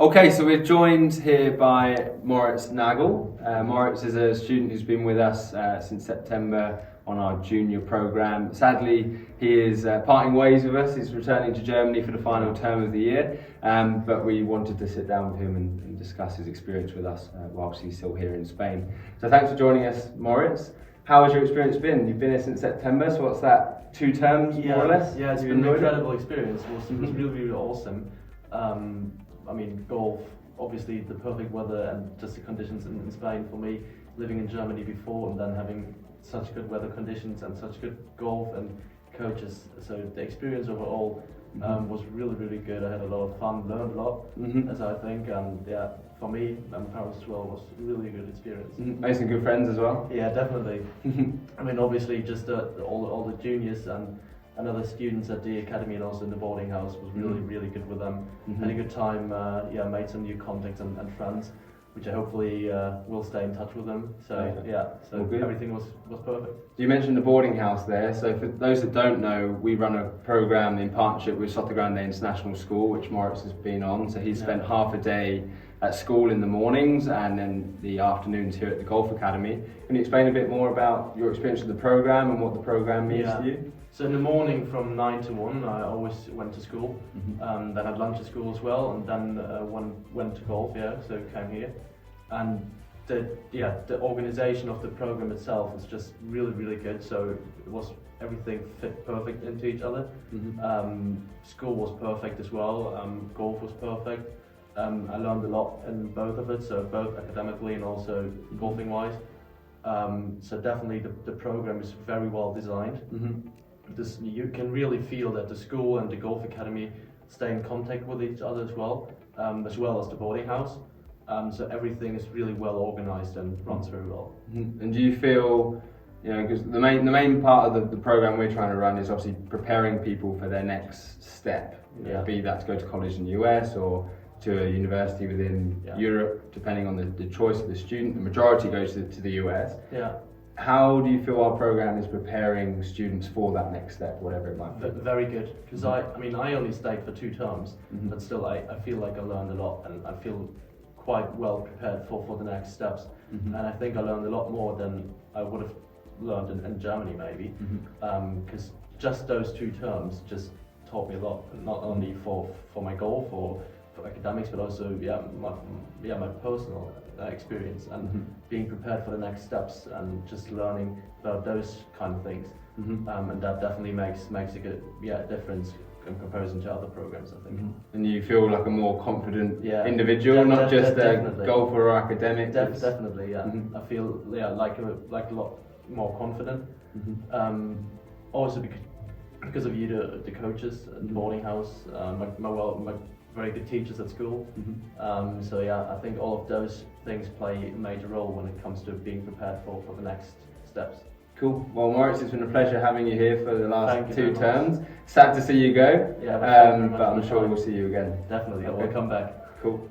Okay, so we're joined here by Moritz Nagel. Moritz is a student who's been with us since September on our junior program. Sadly, he is parting ways with us. He's returning to Germany for the final term of the year, but we wanted to sit down with him and discuss his experience with us whilst he's still here in Spain. So thanks for joining us, Moritz. How has your experience been? You've been here since September, so what's that, 2 terms more or less? Yeah, it's been an incredible experience. It was really awesome. I mean, golf, obviously the perfect weather and just the conditions in Spain for me, living in Germany before and then having such good weather conditions and such good golf and coaches. So the experience overall was really good. I had a lot of fun, learned a lot, as I think, and yeah, for me and parents as well, was a really good experience. Made some good friends as well? Yeah, definitely. I mean, obviously just all the juniors and other students at the academy and also in the boarding house was really good with them. Had a good time, made some new contacts and friends, which I hopefully will stay in touch with them. So everything was perfect. You mentioned the boarding house there, so for those that don't know, we run a program in partnership with Grande International School, which Moritz has been on. So he's spent half a day at school in the mornings and then the afternoons here at the Golf Academy. Can you explain a bit more about your experience of the program and what the program means to you? So in the morning from 9 to 1 I always went to school, then had lunch at school as well, and then went to golf, so came here. And the organization of the program itself is just really good, so it was everything fit perfect into each other. School was perfect as well, golf was perfect. I learned a lot in both of it, so both academically and also golfing wise. So definitely the program is very well designed. You can really feel that the school and the golf academy stay in contact with each other as well as the boarding house. So everything is really well organized and runs very well. And do you feel, because the main part of the program we're trying to run is obviously preparing people for their next step, be that to go to college in the US or to a university within Europe, depending on the choice of the student. The majority goes to the US. How do you feel our program is preparing students for that next step, whatever it might be? Very good, because I only stayed for 2 terms, but still I feel like I learned a lot and I feel quite well prepared for the next steps. And I think I learned a lot more than I would have learned in Germany maybe, because just those 2 terms just taught me a lot, not only for my golf or for academics, but also my personal experience and being prepared for the next steps and just learning about those kind of things. And that definitely makes a good difference in comparison to other programs, I think. And you feel like a more confident individual, not just a golfer or academic? Definitely, I feel like a lot more confident. Also because of the coaches at the boarding house, my very good teachers at school. So I think all of those things play a major role when it comes to being prepared for the next steps. Cool. Well, Moritz, it's been a pleasure having you here for the last 2 terms. Sad to see you go, but I'm sure we'll see you again. Definitely, I will come back. Cool.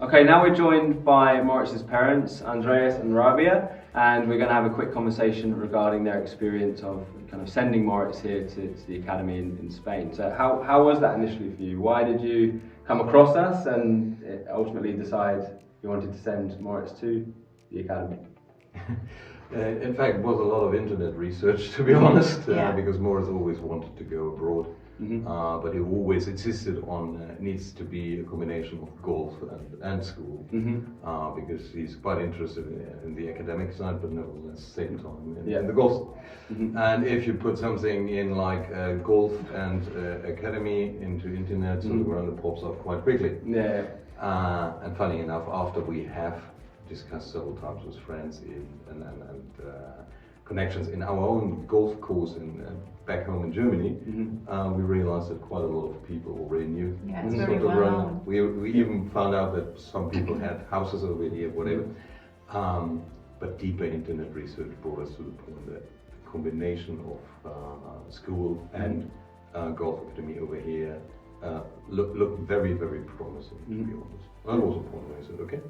Okay, now we're joined by Moritz's parents, Andreas and Rabea, and we're going to have a quick conversation regarding their experience of kind of sending Moritz here to the academy in Spain. So how was that initially for you? Why did you come across us and ultimately decide you wanted to send Moritz to the academy? In fact, it was a lot of internet research, to be honest, because Moritz always wanted to go abroad. But he always insisted on it needs to be a combination of golf and school, because he's quite interested in the academic side, but nevertheless, same time in the golf. And if you put something in like golf and academy into internet, so the ground pops up quite quickly. And funny enough, after we have discussed several times with friends and connections in our own golf course back home in Germany, we realized that quite a lot of people already knew. It's very well known. We even found out that some people had houses over here, whatever. But deeper internet research brought us to the point that the combination of school and golf academy over here looked very promising, to be honest. That was a point where I said, okay,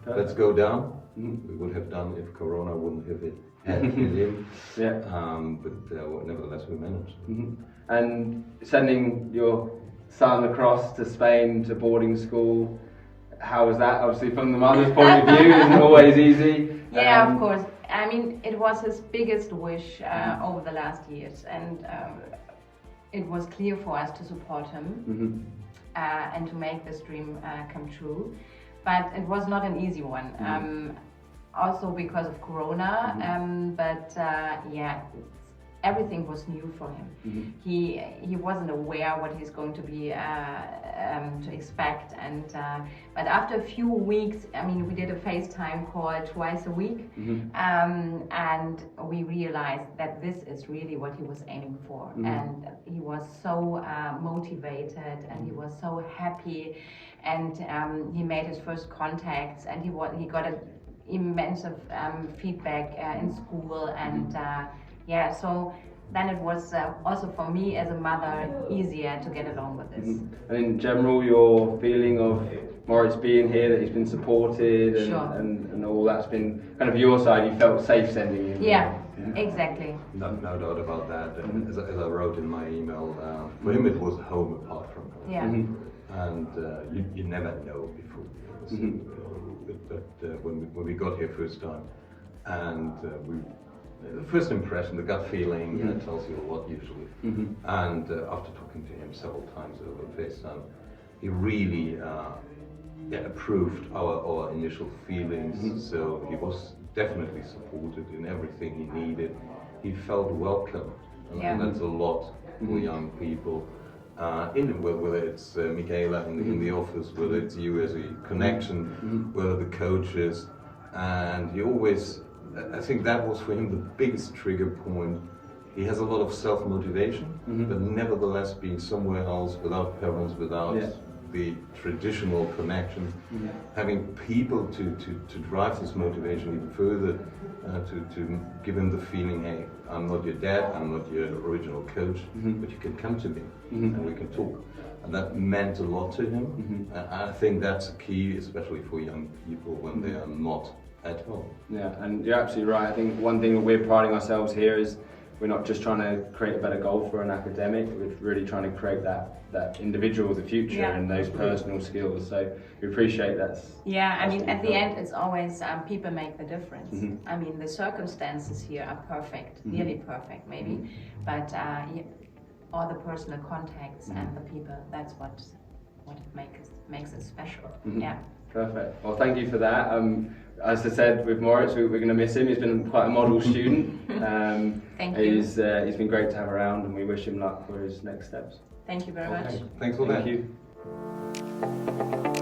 let's go down. We would have done if Corona wouldn't have hit in. But nevertheless we managed. And sending your son across to Spain to boarding school. How was that? Obviously, from the mother's point of view, it isn't always easy. Yeah, of course. I mean, it was his biggest wish over the last years, and it was clear for us to support him and to make this dream come true. But it was not an easy one. Also because of Corona, yeah, everything was new for him. He wasn't aware what he's going to be to expect, and but after a few weeks, I mean, we did a FaceTime call twice a week, and we realized that this is really what he was aiming for, and he was so motivated, and he was so happy, and he made his first contacts, and he got an immense of feedback in school, and yeah, so then it was also for me as a mother easier to get along with this. And in general, your feeling of Moritz being here, that he's been supported and all that's been kind of your side, you felt safe sending him? Yeah, exactly. No doubt about that. And as I wrote in my email, for him it was home apart from home. Yeah. And you never know before. But when we got here first time, and the first impression, the gut feeling tells you a lot usually. And after talking to him several times over FaceTime, he really approved our initial feelings. So he was definitely supported in everything he needed. He felt welcome, and that's a lot for young people. Whether it's Michaela in the office, whether it's you as a connection, whether the coaches, and he always, I think that was for him the biggest trigger point. He has a lot of self-motivation, but nevertheless being somewhere else without parents, without the traditional connection, having people to drive this motivation even further, to give him the feeling, hey, I'm not your dad, I'm not your original coach, but you can come to me and we can talk. And that meant a lot to him. And I think that's a key, especially for young people when they are not at home. Yeah, and you're absolutely right. I think one thing that we're priding ourselves here is we're not just trying to create a better golfer or an academic, we're really trying to create that individual of the future and those personal skills. So we appreciate that. Yeah, I mean, at the end, it's always people make the difference. I mean, the circumstances here are perfect, nearly perfect maybe, but all the personal contacts and the people, that's what it makes it special. Yeah. Perfect. Well, thank you for that. As I said, with Moritz, we're going to miss him. He's been quite a model student. Thank you. He's been great to have around, and we wish him luck for his next steps. Thank you very much. Thanks for that. Thank you.